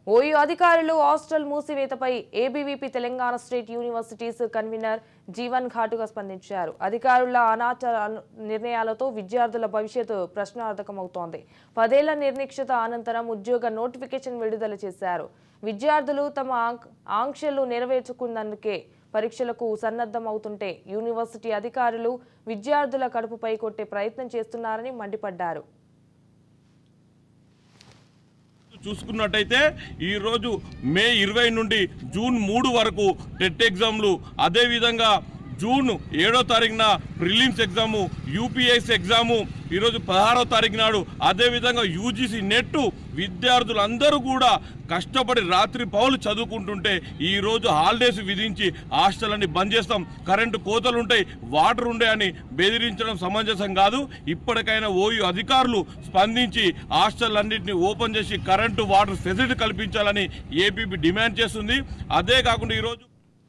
OU అధికారులు hostel మూసివేతపై ABVP Telangana state universities convener Jeevan ఘాటుగా స్పందించారు. అధికారుల అనాచ నిర్ణయాలతో విద్యార్థుల భవిష్యత్తు ప్రశ్నార్థకమవుతోంది. 10 ఏళ్ల నిర్నిక్షత అనంతరం ఉద్యోగ నోటిఫికేషన్ విడుదల చేశారు. విద్యార్థులు తమ ఆంక్షలు నెరవేర్చుకున్నందుకే పరీక్షలకు సన్నద్ధమవుతుంటే యూనివర్సిటీ అధికారులు విద్యార్థుల కడుపుపై కొట్టే ప్రయత్నం చేస్తున్నారని మండిపడ్డారు. చూసుకున్నట్టయితే ఈ రోజు మే 20 నుండి జూన్ 3 వరకు టెట్ ఎగ్జామ్లు, అదేవిధంగా జూన్ 7వ తారీఖున ప్రిలిమ్స్ ఎగ్జాము, యూపీఎస్సీ ఎగ్జాము ఈరోజు 16వ తారీఖు నాడు, అదేవిధంగా యూజీసీ నెట్ విద్యార్థులందరూ కూడా కష్టపడి రాత్రి పౌలు చదువుకుంటుంటే ఈరోజు హాలిడేస్ విధించి హాస్టల్ బంద్ చేస్తాం, కరెంటు కోతలు ఉంటాయి, వాటర్ ఉండే అని బెదిరించడం సమంజసం కాదు. ఇప్పటికైనా ఓయూ అధికారులు స్పందించి హాస్టల్ ఓపెన్ చేసి కరెంటు వాటర్ ఫెసిలిటీ కల్పించాలని ఏపీబీ డిమాండ్ చేస్తుంది. అదే కాకుండా ఈరోజు